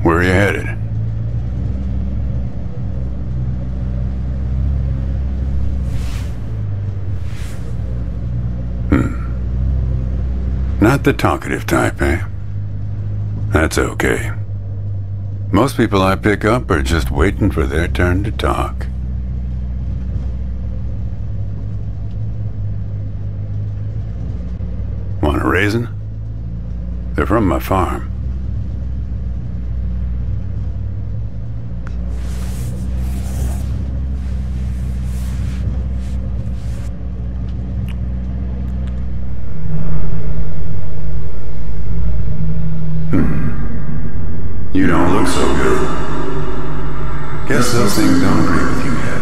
Where are you headed? Not the talkative type, eh? That's okay. Most people I pick up are just waiting for their turn to talk. Want a raisin? They're from my farm. You don't look so good. Guess those things don't agree with you yet.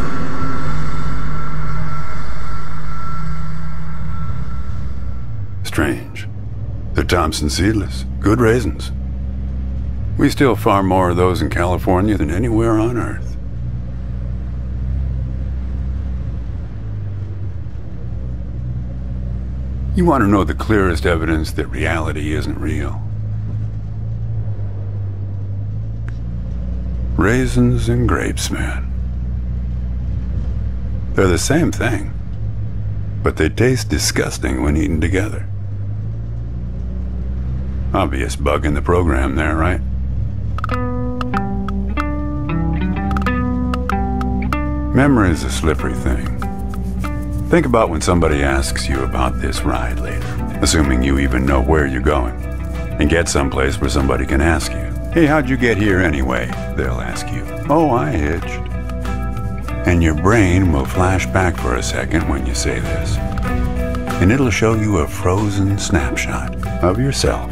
Strange. They're Thompson seedless. Good raisins. We still farm more of those in California than anywhere on Earth. You want to know the clearest evidence that reality isn't real? Raisins and grapes, man. They're the same thing, but they taste disgusting when eaten together. Obvious bug in the program there, right? Memory is a slippery thing. Think about when somebody asks you about this ride later, assuming you even know where you're going, and get someplace where somebody can ask you, "Hey, how'd you get here anyway?" They'll ask you, "Oh, I hitched." And your brain will flash back for a second when you say this. And it'll show you a frozen snapshot of yourself,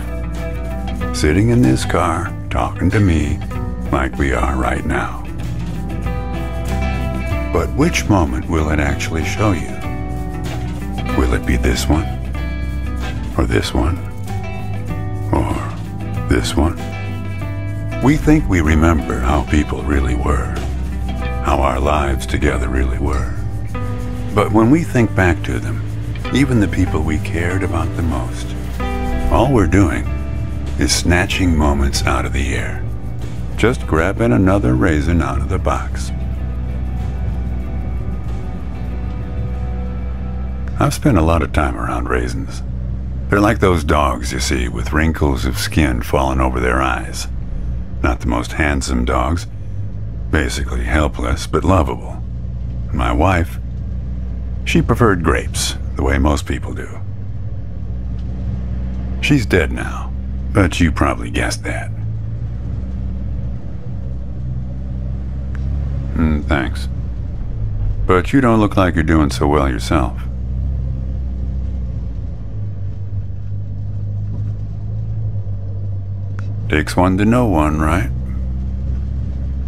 sitting in this car, talking to me like we are right now. But which moment will it actually show you? Will it be this one? Or this one? Or this one? We think we remember how people really were, how our lives together really were. But when we think back to them, even the people we cared about the most, all we're doing is snatching moments out of the air, just grabbing another raisin out of the box. I've spent a lot of time around raisins. They're like those dogs you see with wrinkles of skin falling over their eyes. Not the most handsome dogs, basically helpless but lovable. My wife, she preferred grapes, the way most people do. She's dead now, but you probably guessed that. Thanks. But you don't look like you're doing so well yourself. Takes one to know one, right?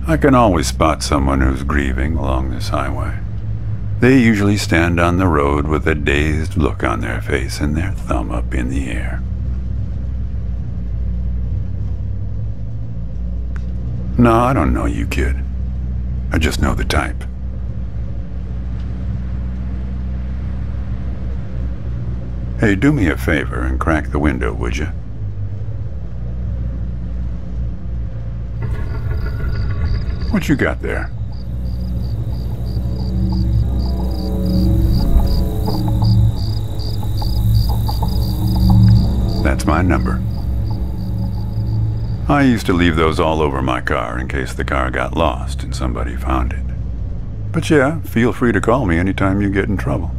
I can always spot someone who's grieving along this highway. They usually stand on the road with a dazed look on their face and their thumb up in the air. No, I don't know you, kid. I just know the type. Hey, do me a favor and crack the window, would you? What you got there? That's my number. I used to leave those all over my car in case the car got lost and somebody found it. But yeah, feel free to call me anytime you get in trouble.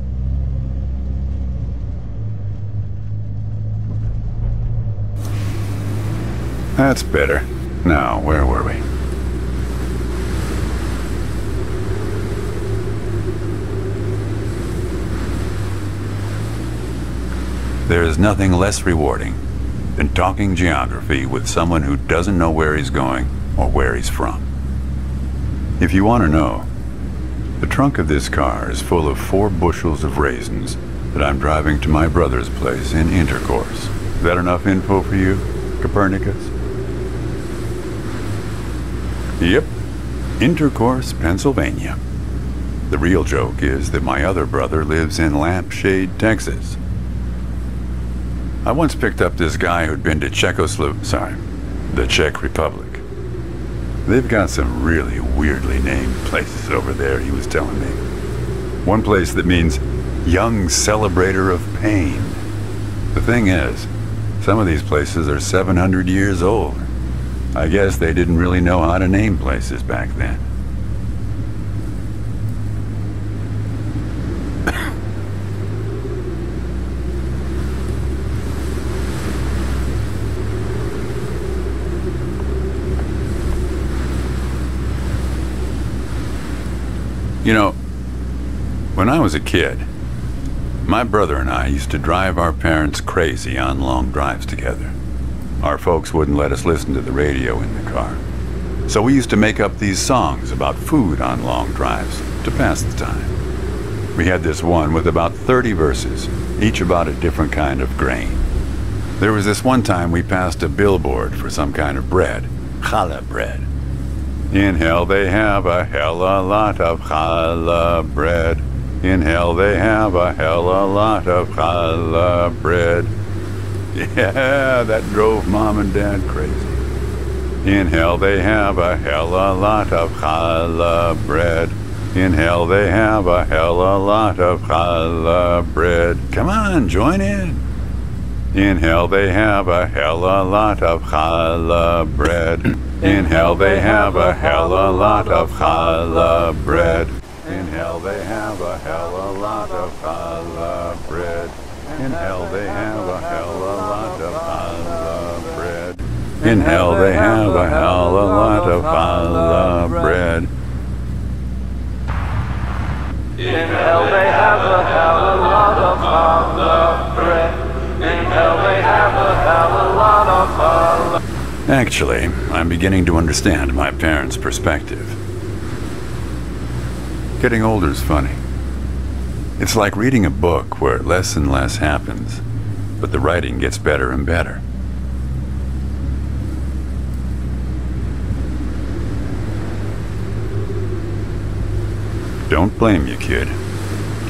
That's better. Now, where were we? There is nothing less rewarding than talking geography with someone who doesn't know where he's going or where he's from. If you want to know, the trunk of this car is full of 4 bushels of raisins that I'm driving to my brother's place in Intercourse. Is that enough info for you, Copernicus? Yep, Intercourse, Pennsylvania. The real joke is that my other brother lives in Lampshade, Texas. I once picked up this guy who'd been to the Czech Republic. They've got some really weirdly named places over there, he was telling me. One place that means young celebrator of pain. The thing is, some of these places are 700 years old. I guess they didn't really know how to name places back then. You know, when I was a kid, my brother and I used to drive our parents crazy on long drives together. Our folks wouldn't let us listen to the radio in the car. So we used to make up these songs about food on long drives to pass the time. We had this one with about 30 verses, each about a different kind of grain. There was this one time we passed a billboard for some kind of bread, challah bread. In hell they have a hell a lot of challah bread. In hell they have a hell a lot of challah bread. Yeah, that drove Mom and Dad crazy. In hell they have a hell a lot of challah bread. In hell they have a hell a lot of challah bread. Come on, join in. In hell they have a hell a lot of challah bread. In hell they have a hell a lot of challah bread. In hell they have a hell a lot of challah bread. In hell they have a hell a lot of challah bread. In hell they have a hell a lot of challah bread. In hell they have a hell a lot of challah bread. In hell they have a hell a lot of challah. Actually, I'm beginning to understand my parents' perspective. Getting older's funny. It's like reading a book where less and less happens, but the writing gets better and better. Don't blame you, kid.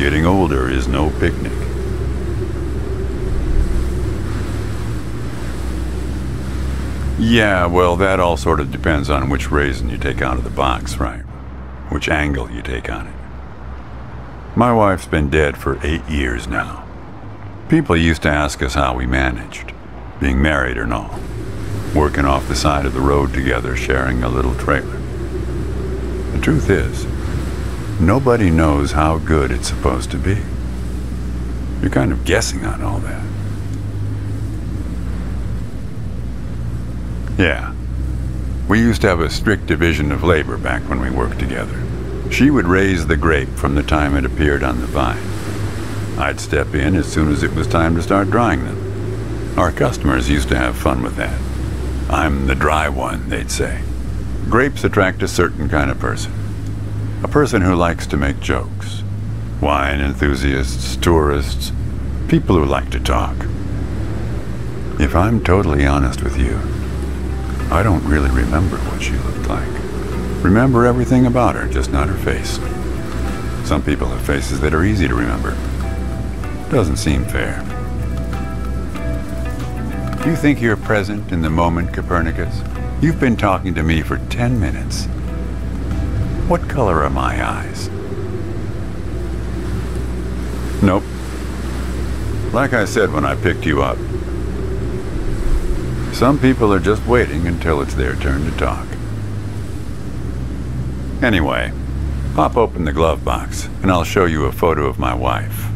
Getting older is no picnic. Yeah, well, that all sort of depends on which raisin you take out of the box, right? Which angle you take on it. My wife's been dead for 8 years now. People used to ask us how we managed, being married or not, working off the side of the road together, sharing a little trailer. The truth is, nobody knows how good it's supposed to be. You're kind of guessing on all that. Yeah, we used to have a strict division of labor back when we worked together. She would raise the grape from the time it appeared on the vine. I'd step in as soon as it was time to start drying them. Our customers used to have fun with that. I'm the dry one, they'd say. Grapes attract a certain kind of person. A person who likes to make jokes. Wine enthusiasts, tourists, people who like to talk. If I'm totally honest with you, I don't really remember what she looked like. Remember everything about her, just not her face. Some people have faces that are easy to remember. Doesn't seem fair. You think you're present in the moment, Copernicus? You've been talking to me for 10 minutes. What color are my eyes? Nope. Like I said when I picked you up, some people are just waiting until it's their turn to talk. Anyway, pop open the glove box and I'll show you a photo of my wife.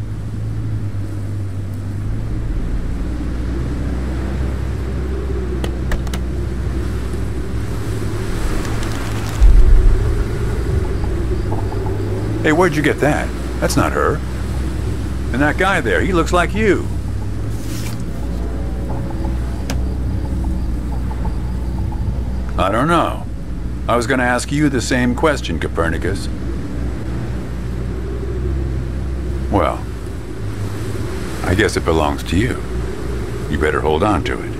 Hey, where'd you get that? That's not her. And that guy there, he looks like you. I don't know. I was going to ask you the same question, Copernicus. Well, I guess it belongs to you. You better hold on to it.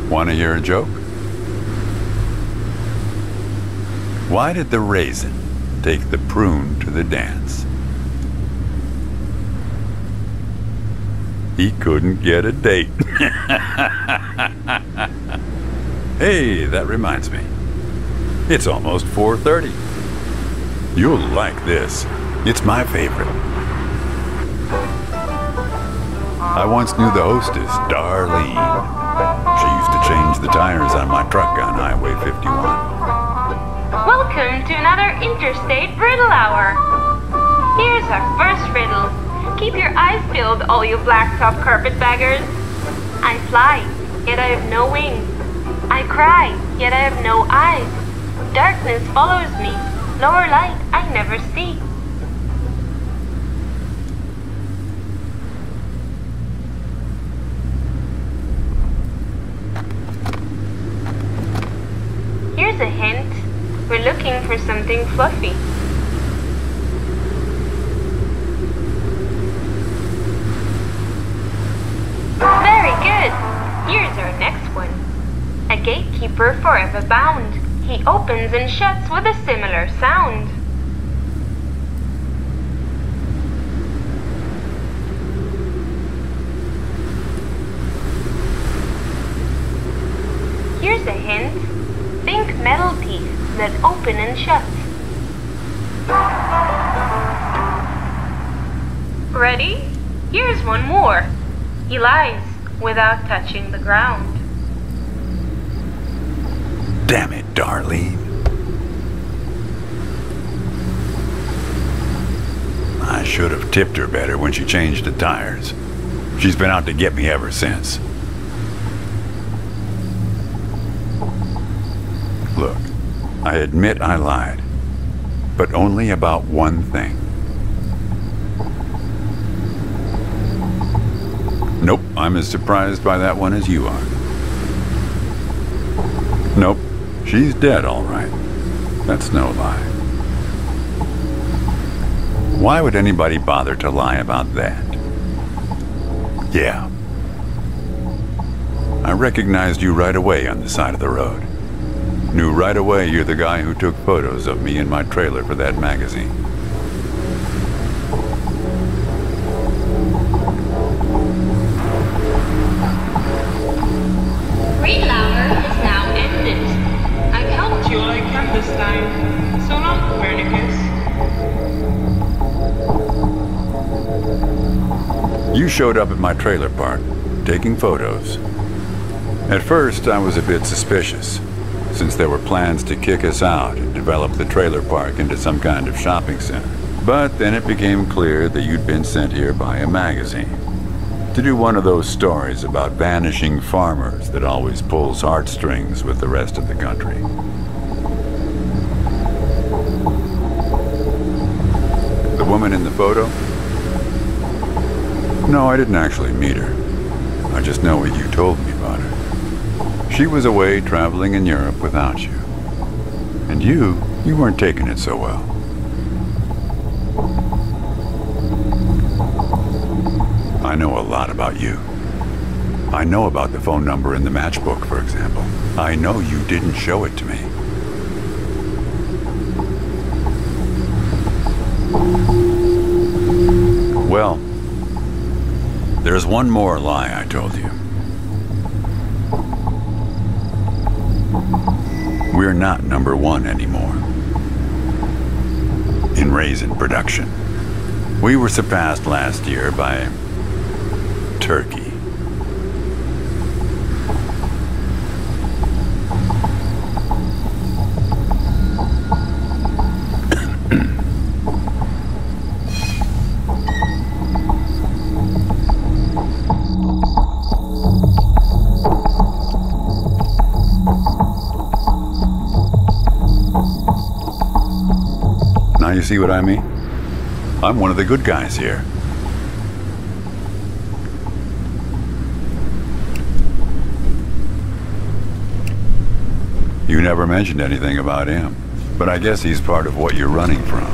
Want to hear a joke? Why did the raisin take the prune to the dance? He couldn't get a date. Hey, that reminds me. It's almost 4:30. You'll like this. It's my favorite. I once knew the hostess, Darlene. She used to change the tires on my truck on Highway 51. Welcome to another Interstate Riddle Hour. Here's our first riddle. Keep your eyes peeled, all you blacktop carpetbaggers. I fly, yet I have no wings. I cry, yet I have no eyes. Darkness follows me. Lower light I never see. Here's a hint. We're looking for something fluffy. Very good. Here's our next one. A gatekeeper forever bound. He opens and shuts with a similar sound. Here's a hint. Think metal teeth that open and shut. Ready? Here's one more. He lies without touching the ground. Damn it, Darlene. I should have tipped her better when she changed the tires. She's been out to get me ever since. Look, I admit I lied, but only about one thing. Nope, I'm as surprised by that one as you are. Nope, she's dead, all right. That's no lie. Why would anybody bother to lie about that? Yeah. I recognized you right away on the side of the road. Knew right away you're the guy who took photos of me in my trailer for that magazine. Riddle Hour is now ended. I've helped you all I can this time. So long, Copernicus. You showed up at my trailer park, taking photos. At first, I was a bit suspicious, since there were plans to kick us out and develop the trailer park into some kind of shopping center. But then it became clear that you'd been sent here by a magazine to do one of those stories about vanishing farmers that always pulls heartstrings with the rest of the country. The woman in the photo? No, I didn't actually meet her. I just know what you told me about her. She was away traveling in Europe without you. And you weren't taking it so well. I know a lot about you. I know about the phone number in the matchbook, for example. I know you didn't show it to me. Well, there's one more lie I told you. We're not number one anymore in raisin production. We were surpassed last year by turkey. Now you see what I mean? I'm one of the good guys here. You never mentioned anything about him, but I guess he's part of what you're running from.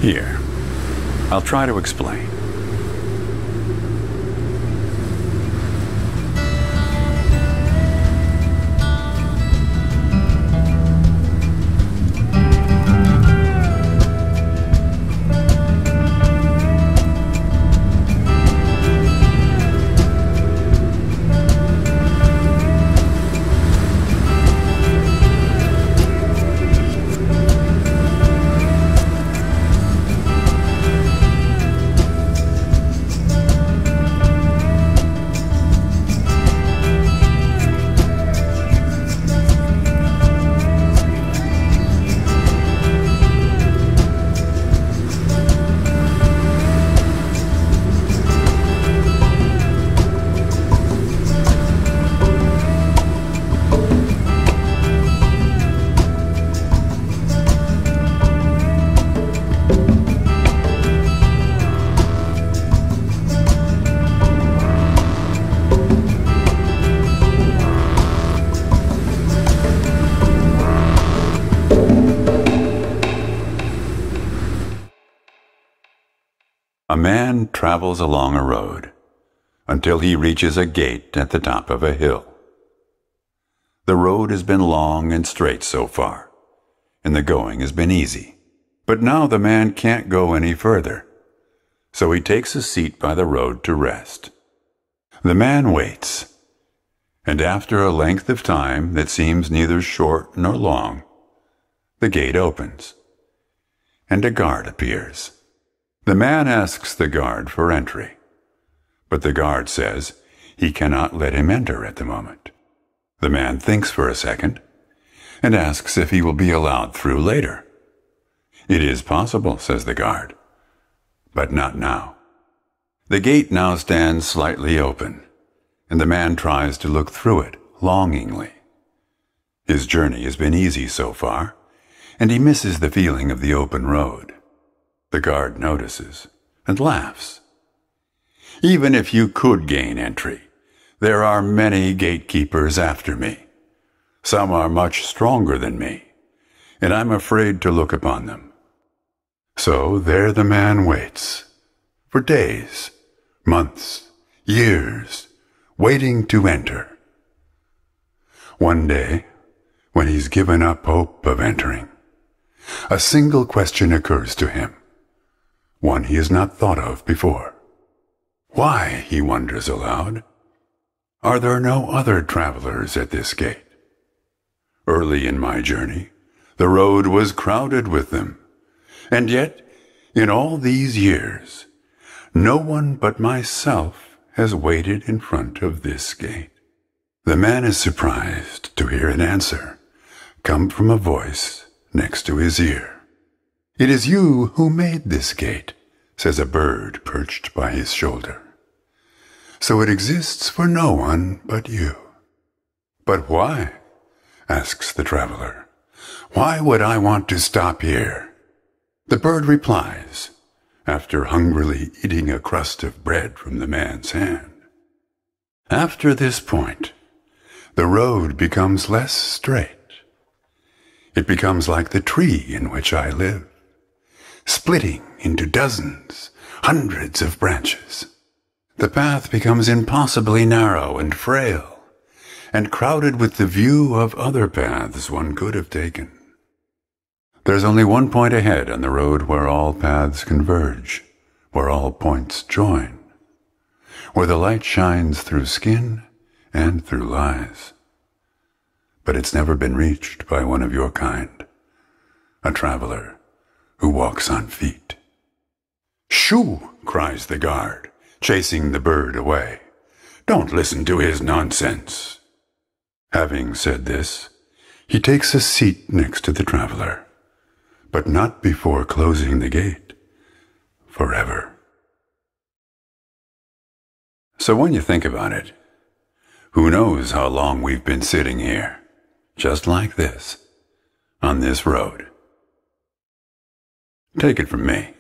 Here, I'll try to explain. A man travels along a road until he reaches a gate at the top of a hill. The road has been long and straight so far, and the going has been easy. But now the man can't go any further, so he takes a seat by the road to rest. The man waits, and after a length of time that seems neither short nor long, the gate opens, and a guard appears. The man asks the guard for entry, but the guard says he cannot let him enter at the moment. The man thinks for a second and asks if he will be allowed through later. It is possible, says the guard, but not now. The gate now stands slightly open, and the man tries to look through it longingly. His journey has been easy so far, and he misses the feeling of the open road. The guard notices and laughs. Even if you could gain entry, there are many gatekeepers after me. Some are much stronger than me, and I'm afraid to look upon them. So there the man waits, for days, months, years, waiting to enter. One day, when he's given up hope of entering, a single question occurs to him, one he has not thought of before. Why, he wonders aloud, are there no other travelers at this gate? Early in my journey, the road was crowded with them, and yet, in all these years, no one but myself has waited in front of this gate. The man is surprised to hear an answer come from a voice next to his ear. It is you who made this gate, says a bird perched by his shoulder. So it exists for no one but you. But why? Asks the traveler. Why would I want to stop here? The bird replies, after hungrily eating a crust of bread from the man's hand. After this point, the road becomes less straight. It becomes like the tree in which I live, splitting into dozens, hundreds of branches. The path becomes impossibly narrow and frail, and crowded with the view of other paths one could have taken. There's only one point ahead on the road where all paths converge, where all points join, where the light shines through skin and through lies. But it's never been reached by one of your kind, a traveler who walks on feet. Shoo! Cries the guard, chasing the bird away. Don't listen to his nonsense. Having said this, he takes a seat next to the traveler, but not before closing the gate forever. So when you think about it, who knows how long we've been sitting here, just like this, on this road. Take it from me.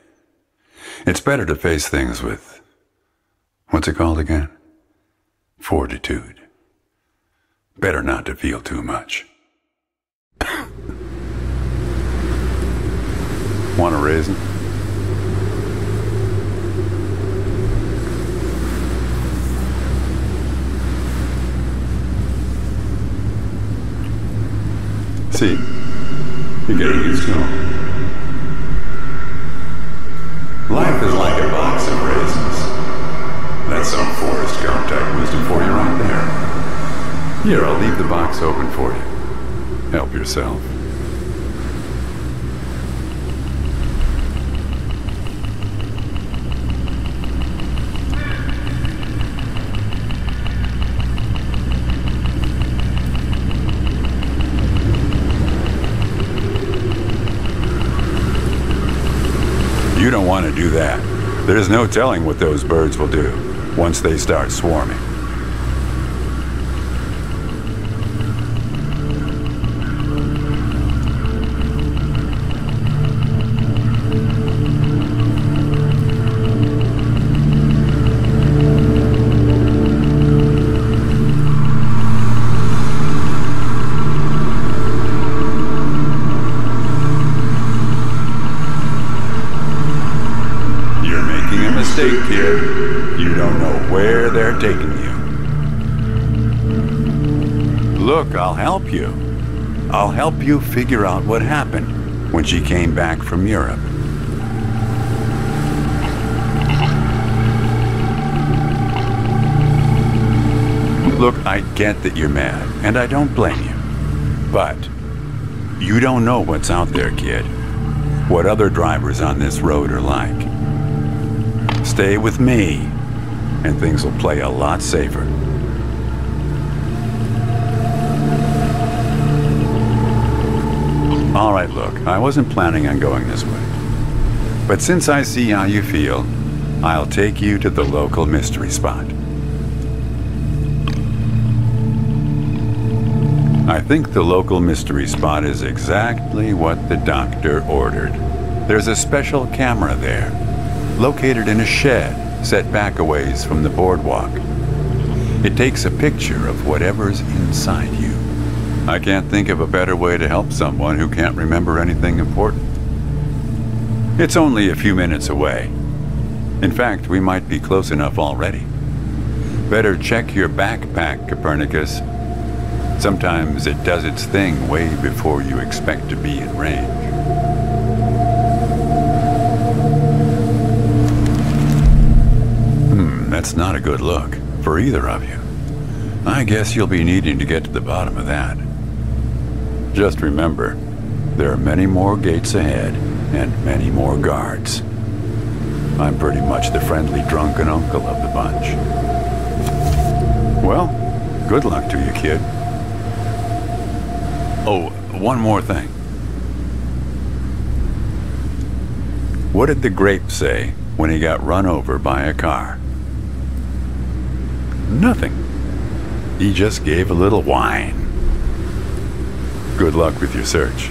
It's better to face things with, what's it called again? Fortitude. Better not to feel too much. Want a raisin? See, you're getting used to them. Life is like a box of raisins. That's some Forrest Gump type wisdom for you right there. Here, I'll leave the box open for you. Help yourself. You don't want to do that. There's no telling what those birds will do once they start swarming. mistake, kid. You don't know where they're taking you. Look, I'll help you. I'll help you figure out what happened when she came back from Europe. Look, I get that you're mad, and I don't blame you. But you don't know what's out there, kid. What other drivers on this road are like. Stay with me, and things will play a lot safer. All right, look, I wasn't planning on going this way. But since I see how you feel, I'll take you to the local mystery spot. I think the local mystery spot is exactly what the doctor ordered. There's a special camera there, located in a shed set back a ways from the boardwalk. It takes a picture of whatever's inside you. I can't think of a better way to help someone who can't remember anything important. It's only a few minutes away. In fact, we might be close enough already. Better check your backpack, Copernicus. Sometimes it does its thing way before you expect to be in range. That's not a good look for either of you. I guess you'll be needing to get to the bottom of that. Just remember, there are many more gates ahead and many more guards. I'm pretty much the friendly drunken uncle of the bunch. Well, good luck to you, kid. Oh, one more thing. What did the grape say when he got run over by a car? Nothing. He just gave a little whine. Good luck with your search.